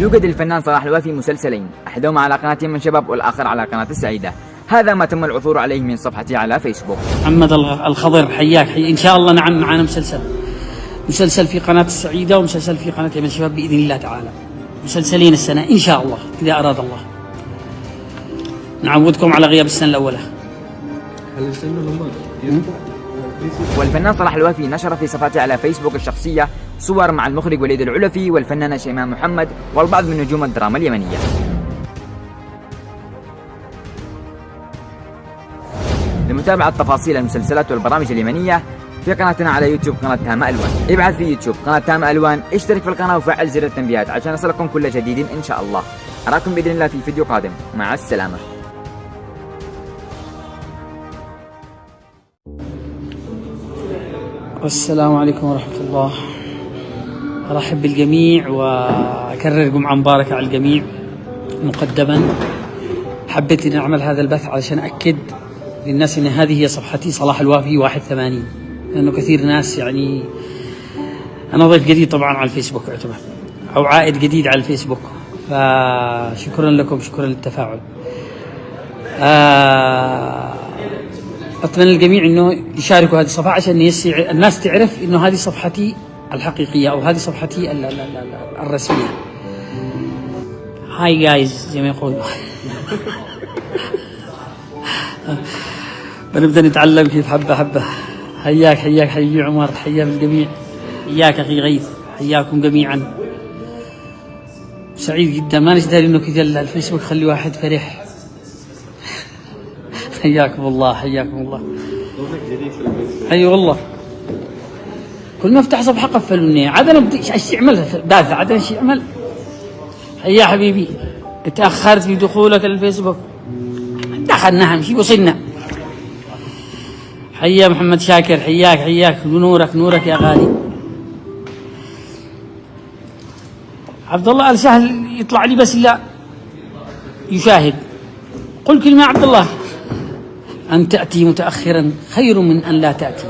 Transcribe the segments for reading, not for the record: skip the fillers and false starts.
يوجد للفنان صلاح الوافي مسلسلين، أحدهما على قناة من شباب والآخر على قناة السعيدة. هذا ما تم العثور عليه من صفحته على فيسبوك. محمد الخضر حياك إن شاء الله. نعم معنا مسلسل في قناة السعيدة ومسلسل في قناة من شباب بإذن الله تعالى، مسلسلين السنة إن شاء الله إذا أراد الله. نعودكم على غياب السنة الأولى. والفنان صلاح الوافي نشر في صفحته على فيسبوك الشخصية صور مع المخرج وليد العلفي والفنانة شيماء محمد والبعض من نجوم الدراما اليمنية. لمتابعة تفاصيل المسلسلات والبرامج اليمنية في قناتنا على يوتيوب قناة تامة ألوان. ابحث في يوتيوب قناة تامة ألوان، اشترك في القناة وفعل زر التنبيهات عشان يصلكم كل جديد إن شاء الله. أراكم بإذن الله في فيديو قادم، مع السلامة. السلام عليكم ورحمة الله. أرحب بالجميع وأكرر جمعة مباركة على الجميع. مقدما حبيت أن أعمل هذا البث علشان أكد للناس أن هذه هي صفحتي صلاح الوافي 81، لأنه كثير ناس يعني أنا ضيف جديد طبعا على الفيسبوك يعتبر، أو عائد جديد على الفيسبوك، فشكرا لكم، شكرا للتفاعل. أتمنى الجميع أنه يشاركوا هذه الصفحة عشان الناس تعرف أنه هذه صفحتي الحقيقية أو هذه صفحتي الرسمية. هاي جايز زي ما يقولوا. بنبدأ نتعلم كيف حبة حبة. حياك حياك عمر، حيا بالجميع. حياك أخي غيث، حياكم جميعا. سعيد جدا، ما نجدر أنه كذا الفيسبوك خلي واحد فرح. حياكم الله حياكم الله. اي والله كل ما افتح صفحه قفلوني عاد انا بدي ايش اعمل دافع عاد ايش اعمل. يا حبيبي تاخرت في دخولك للفيسبوك، دخلنا اهم شيء وصلنا. حيا محمد شاكر، حياك نورك يا غالي. عبد الله السهل يطلع لي بس لا يشاهد. قل كلمه عبد الله، أن تأتي متأخرا خير من أن لا تأتي.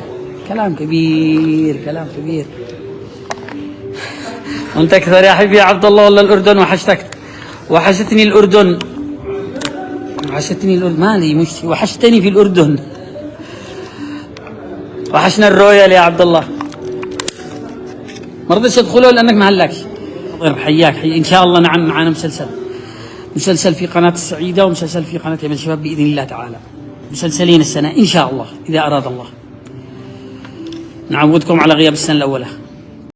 كلام كبير. وأنت أكثر يا حبيبي يا عبد الله. والله الأردن وحشتني الأردن مالي مش وحشتني في الأردن. وحشنا الرويال يا عبد الله. ما رضيتش أدخله لأنك ما هلكش. حياك إن شاء الله. نعم معنا مسلسل في قناة السعيدة ومسلسل في قناة من شباب بإذن الله تعالى، مسلسلين السنة إن شاء الله إذا أراد الله. نعودكم على غياب السنة الأولى.